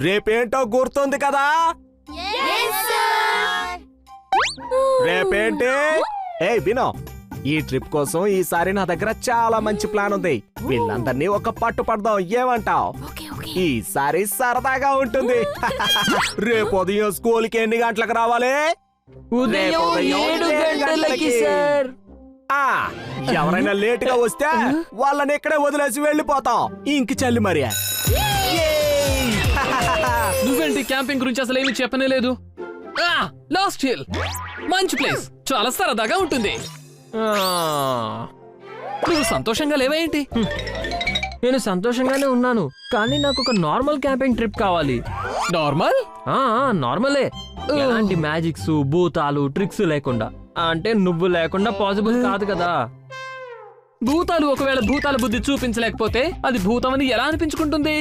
రేపేంటో గుర్తుంది కదా? రేపేంటి? వినో, ఈ ట్రిప్ కోసం ఈసారి నా దగ్గర చాలా మంచి ప్లాన్ ఉంది. వీళ్ళందరినీ ఒక పట్టు పడదాం, ఏమంటావ్? ఈసారి సరదాగా ఉంటుంది. రేపు ఉదయం స్కూల్ కి ఎన్ని గంటలకు రావాలి? ఉదయం 7 గంటలకి సార్. ఎవరైనా లేట్ గా వస్తే వాళ్ళని ఇక్కడే వదిలేసి వెళ్ళిపోతాం. ఇంక చల్లి మరి. నువ్వేంటి క్యాంపింగ్ గురించి అసలు ఏమి చెప్పనే లేదు? లాస్ట్ హిల్ మంచి ప్లేస్, చాలా సరదాగా ఉంటుంది. నువ్వు సంతోషంగా లేవేంటి? నేను సంతోషంగానే ఉన్నాను, కానీ నాకు ఒక నార్మల్ క్యాంపింగ్ ట్రిప్ కావాలి. నార్మల్? నార్మలే. ఎలాంటి మ్యాజిక్స్, భూతాలు, ట్రిక్స్ లేకుండా. అంటే నువ్వు లేకుండా పాసిబుల్ కాదు కదా. భూతాలు ఒకవేళ భూతాల బుద్ధి చూపించలేకపోతే అది భూతమని ఎలా అనిపించుకుంటుంది?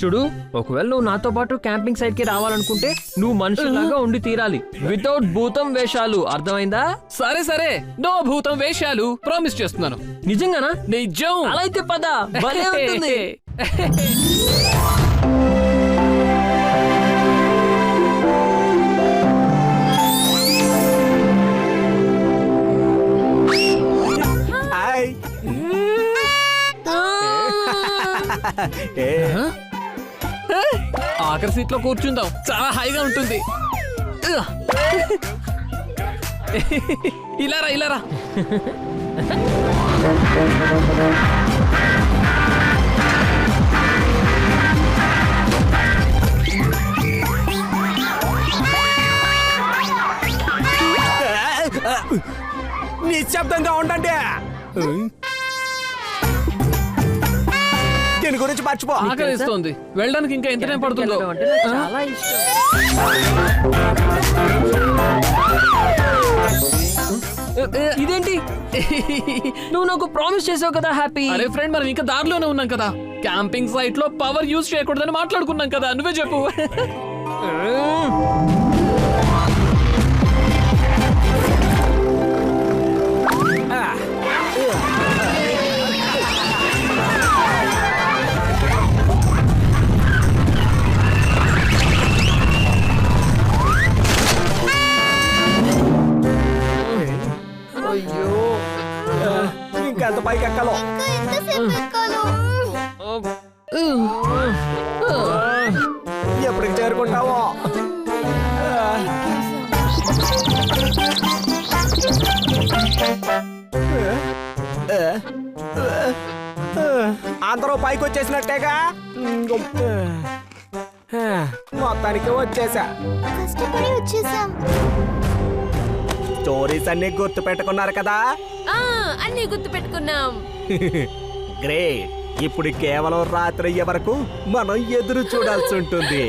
చూడు, ఒకవేళ నువ్వు నాతో పాటు క్యాంపింగ్ సైట్ కి రావాలనుకుంటే నువ్వు మనుషుల్లాగా ఉండి తీరాలి, వితౌట్ భూతం వేషాలు. అర్థమైందా? సరే సరే, నో భూతం వేషాలు, ప్రామిస్ చేస్తున్నాను. నిజంగానా? నిజం. అలా అయితే పద, భలే ఉంటుంది. ఆఖరి సీట్ లో కూర్చుందాం, చాలా హాయిగా ఉంటుంది. ఇలారా ఇలారా. నిశ్శబ్దంగా ఉండండి. దీని గురించి మర్చిపో. ఆకలిస్తోంది, వెళ్ళడానికి ఇంకా ఎంత టైం పడుతుందో. చాలా ఇష్టం. ఇదేంటి? నువ్వు నాకు ప్రామిస్ చేసావు కదా హ్యాపీ. అరే ఫ్రెండ్, మనం ఇంకా దారిలోనే ఉన్నాం కదా. క్యాంపింగ్ సైట్ లో పవర్ యూజ్ చేయకూడదని మాట్లాడుకున్నాం కదా, నువ్వే చెప్పు. అయ్యో, ఇంకెంత పైకి ఎక్కాలో? ఎప్పటికి చేరుకుంటావో? అందరూ పైకి వచ్చేసినట్టేగా. మొత్తానికి వచ్చేసా. స్టోరీస్ అన్ని గుర్తు పెట్టుకున్నారు కదా? అన్ని గుర్తు పెట్టుకున్నాం. గ్రేట్. ఇప్పుడు కేవలం రాత్రి అయ్యే వరకు మనం ఎదురు చూడాల్సి ఉంటుంది.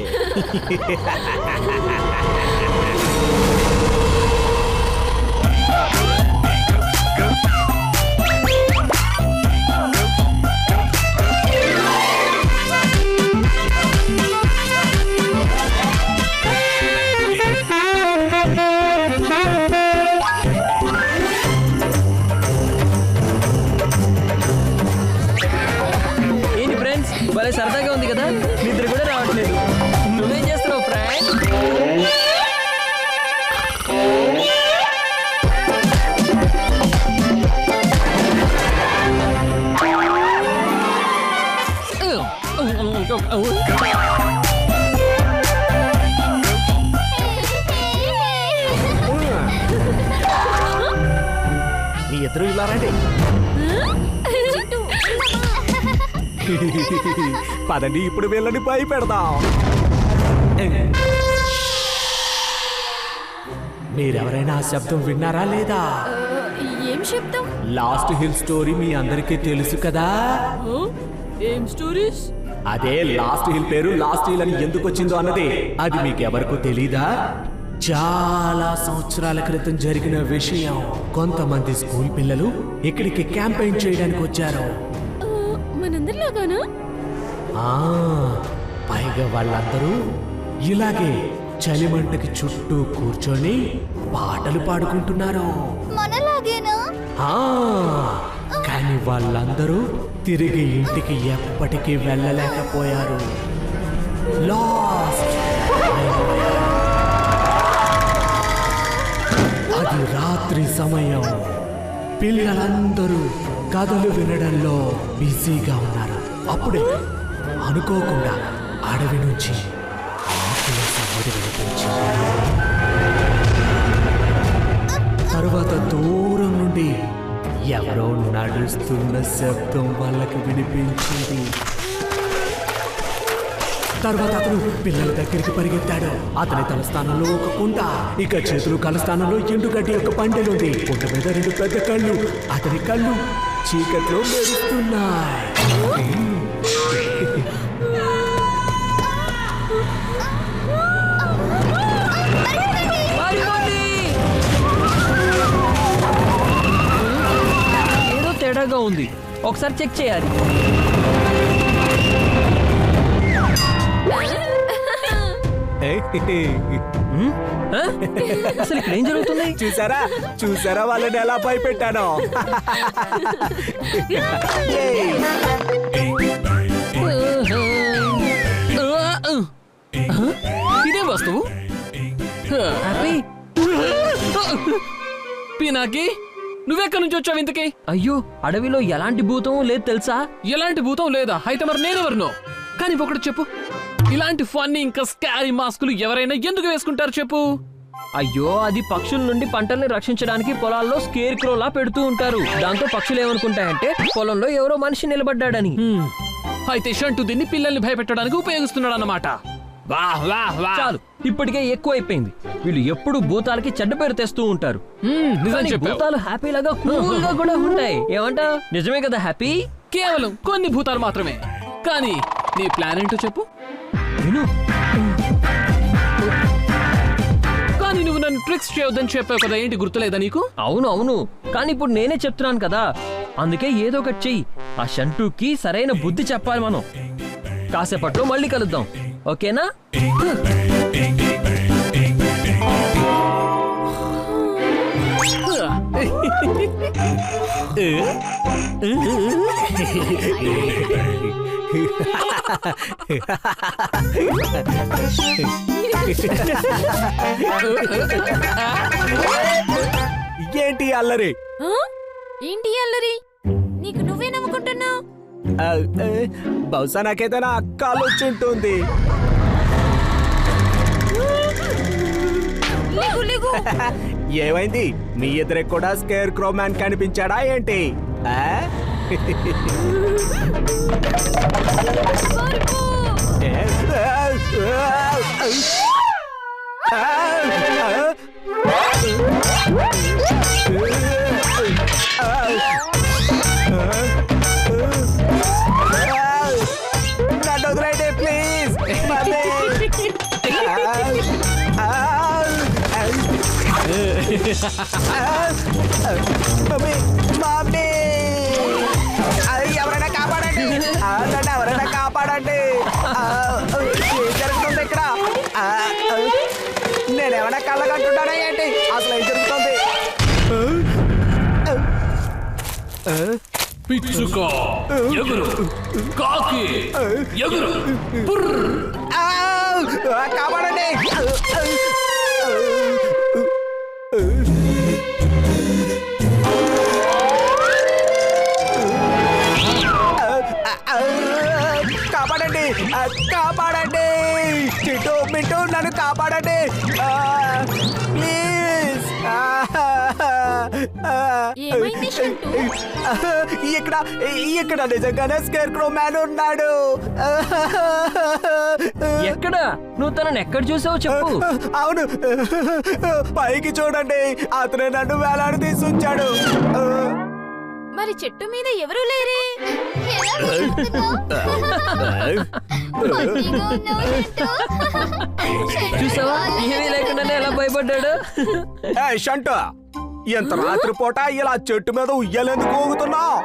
భలే సరదాగా ఉంది కదా, నిద్ర కూడా రావట్లేదు. నువ్వేం చేస్తున్నావు ఫ్రెండ్? మీ ఇద్దరు ఇలా రండి. పదండి, ఇప్పుడు వీళ్ళని భయపెడదాం. మీరెవరైనా ఆ శబ్దం విన్నారా లేదా? ఏం శబ్దం? లాస్ట్ హిల్ స్టోరీ మీ అందరికీ తెలుసు కదా? ఏం స్టోరీస్? అదే లాస్ట్ హిల్ పేరు లాస్ట్ హిల్ అని ఎందుకు వచ్చిందో అన్నది అది మీకెవరకు తెలీదా? చాలా సంవత్సరాల క్రితం జరిగిన విషయం. కొంతమంది స్కూల్ పిల్లలు ఇక్కడికి క్యాంపెయిన్ చేయడానికి వచ్చారు. మనందరిలాగానా? పైగా వాళ్ళందరూ ఇలాగే చలిమంటకి చుట్టూ కూర్చొని పాటలు పాడుకుంటున్నారు. మనలాగేనా? కానీ కానీ వాళ్ళందరూ తిరిగి ఇంటికి ఎప్పటికీ వెళ్ళలేకపోయారు. లాస్ట్. అది రాత్రి సమయం. పిల్లలందరూ కథలు వినడంలో బిజీగా ఉన్నారు. అప్పుడే అనుకోకుండా అడవి నుంచి ఆకుల సవ్వడి వినిపించింది. తరువాత దూరం నుండి ఎవరో నడుస్తున్న శబ్దం వాళ్ళకి వినిపించింది. తర్వాత అతను పిల్లల దగ్గరికి పరిగెత్తాడు. అతని తల స్థానంలో ఒక కుంట, ఇక చేతులు కళ్ళ స్థానంలో ఎండుగడ్డి యొక్క పండెలుంది. కుంట మీద 2 పెద్ద కళ్ళు. అతని కళ్ళు చీకట్లో మెరుస్తున్నాయి. ఏదో తేడాగా ఉంది, ఒకసారి చెక్ చేయాలి. అసలు ఇక్కడ ఏం జరుగుతుంది? చూసారా వాళ్ళని ఎలా భయపెట్టానో. ఇదే వస్తువు హ్యాపీ, పీనాకి నువ్వెక్కడి నుంచి వచ్చావు ఇంతకి? అయ్యో, అడవిలో ఎలాంటి భూతం లేదు తెలుసా? ఎలాంటి భూతం లేదా? అయితే మరి నేనెవరినో? కానీ ఒకటి చెప్పు, ఇలాంటి ఫన్నీ ఇంకా స్కారీ మాస్కులు ఎవరైనా ఎందుకు వేసుకుంటారు చెప్పు? అయ్యో, అది పక్షుల నుండి పంటల్ని రక్షించడానికి పొలాల్లో స్కేర్ క్రోలా పెడుతూ ఉంటారు. దాంతో పక్షులు ఏమనుకుంటాయంటే పొలంలో ఎవరో మనిషి నిలబడ్డాడని. అయితే షంటు దీన్ని పిల్లల్ని భయపెట్టడానికి ఉపయోగిస్తున్నాడు అన్నమాట. చాలు, ఇప్పటికే ఎక్కువ అయిపోయింది. వీళ్ళు ఎప్పుడు భూతాలకి చెడ్డ పేరు తెస్తూ ఉంటారు. నిజం కానీ చెప్పావు. భూతాలు హ్యాపీలాగా కూల్ గా కూడా ఉంటాయి. ఏమంటా? నిజమే కదా హ్యాపీ? కేవలం కొన్ని భూతాలు మాత్రమే. కానీ నీ ప్లాన్ ఏంటో చెప్పు. విను, కానీ నువ్వు నన్ను ట్రిక్స్ చేయొద్దని చెప్పావు కదా, ఏంటి గుర్తులేదా నీకు? అవును అవును, కానీ ఇప్పుడు నేనే చెప్తున్నాను కదా, అందుకే ఏదో ఒకటి చెయ్యి. ఆ షంటూకి సరైన బుద్ధి చెప్పాలి మనం. కాసేపట్లో మళ్ళీ కలుద్దాం, ఓకేనా? ఏంటి అల్లరి? ఏంటి అల్లరి? నీకు నువ్వే నవ్వుకుంటున్నావు. బహుశా నాకేదైనా అక్కాలు వచ్చి ఉంటుంది. ఏమైంది? మీ ఎదురే కూడా స్కేర్ క్రో మ్యాన్ కనిపించాడా ఏంటి? నన్ను వదిలేయండి ప్లీజ్. మమ్మీ, ఎవరైనా కాపాడండి, నన్ను ఎవరైనా కాపాడండి. ఏం జరుగుతుంది ఇక్కడ? నేనేమైనా కళ్ళగంటున్నానా ఏంటి? అసలు ఏం జరుగుతుంది? పిచ్చుక ఎగురు, కాకి ఎగురు, కాపాడండి. కాపాడండి, కాపాడండి. చిట్టు మిట్టు నన్ను కాపాడండి ప్లీజ్. ఏమైంది షంటు? ఇక్కడ ఇక్కడ నిజంగానే స్కేర్ క్రో మ్యాన్ ఉన్నాడు. ఎక్కడ? నువ్వు తనని ఎక్కడ చూసావో చెప్పు. అవును, పైకి చూడండి, అతనే నన్ను వేలాడి తీసుంచాడు. మరి చెట్టు మీద ఎవరు లేరే? చూసావా, ఏమీ లేకుండానే ఎలా భయపడ్డాడు. షంటు, ఎంత రాత్రిపూట ఇలా చెట్టు మీద ఉయ్యాలెందుకు ఊగుతున్నావు?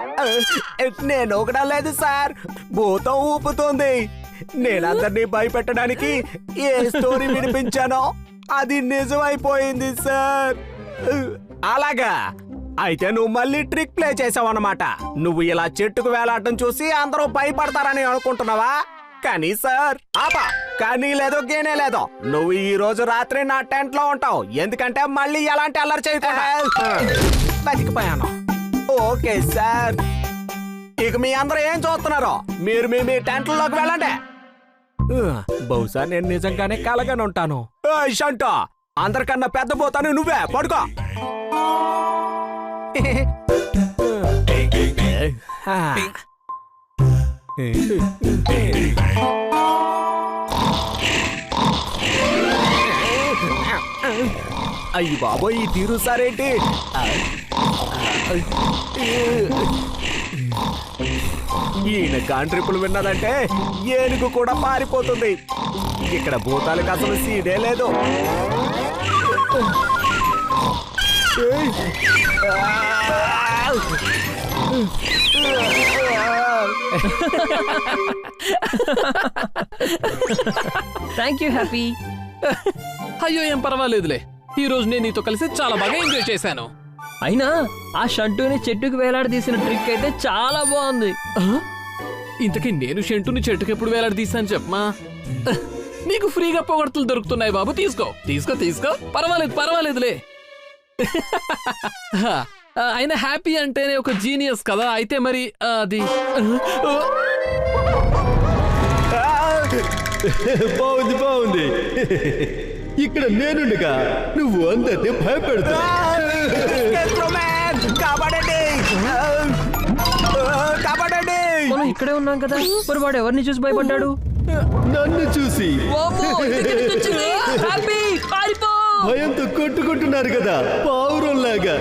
నేను ఊగడం లేదు సార్, భూతం ఊపుతుంది. నేనందరినీ భయపెట్టడానికి ఏ స్టోరీ వినిపించానో అది నిజమైపోయింది సార్. అలాగా? అయితే నువ్వు మళ్ళీ ట్రిక్ ప్లే చేసావు అన్నమాట. నువ్వు ఇలా చెట్టుకు వేలాడటం చూసి అందరూ భయపడతారని అనుకుంటున్నావా? కానీ సార్ ఆపా, కానీ లేదో గేనే లేదో, నువ్వు ఈ రోజు రాత్రి నా టెంట్ లో ఉంటావు. ఎందుకంటే మళ్ళీ ఎలాంటి అల్లరి చేయకుండా బతికిపోయాను. ఓకే సార్, ఇక మీ అందరూ ఏం చూస్తున్నారో మీరు మీ టెంట్లలోకి వెళ్ళండి. బహుశా నేను నిజంగానే కలగానే ఉంటాను. షంటో, అందరికన్నా పెద్ద పోతాను నువ్వే, పడుకో. అయ్యి బాబోయ్, ఈ తీరు సారేంటి? ఈయన కాంట్రిప్పులు విన్నదంటే ఏనుగు కూడా పారిపోతుంది. ఇక్కడ భూతాలకు అసలు సీడే లేదు. Thank you happy. అయ్యో ఏం పర్వాలేదులే, ఈ రోజు నేను నీతో కలిసి చాలా బాగా ఎంజాయ్ చేశాను. అయినా ఆ షంటూని చెట్టుకు వేలాడదీసిన ట్రిక్ అయితే చాలా బాగుంది. ఇంతకీ నేను షంటుని చెట్టుకు ఎప్పుడు వేలాడదీశాను చెప్పమా? నీకు ఫ్రీగా పొగడ్తలు దొరుకుతున్నాయి బాబు, తీసుకో తీసుకో తీసుకో, పర్వాలేదులే. అయినా హ్యాపీ అంటేనే ఒక జీనియస్ కదా, అయితే మరి అది బాగుంది. ఇక్కడ నేనుండగా నువ్వు అందరినీ భయపెడతా. మనం ఇక్కడే ఉన్నాం కదా, మరి వాడు ఎవరిని చూసి భయపడ్డాడు? నన్ను చూసి హ్యాపీ పారిపో. భయంతో కొట్టుకుంటున్నారు కదా పావురంలాగా.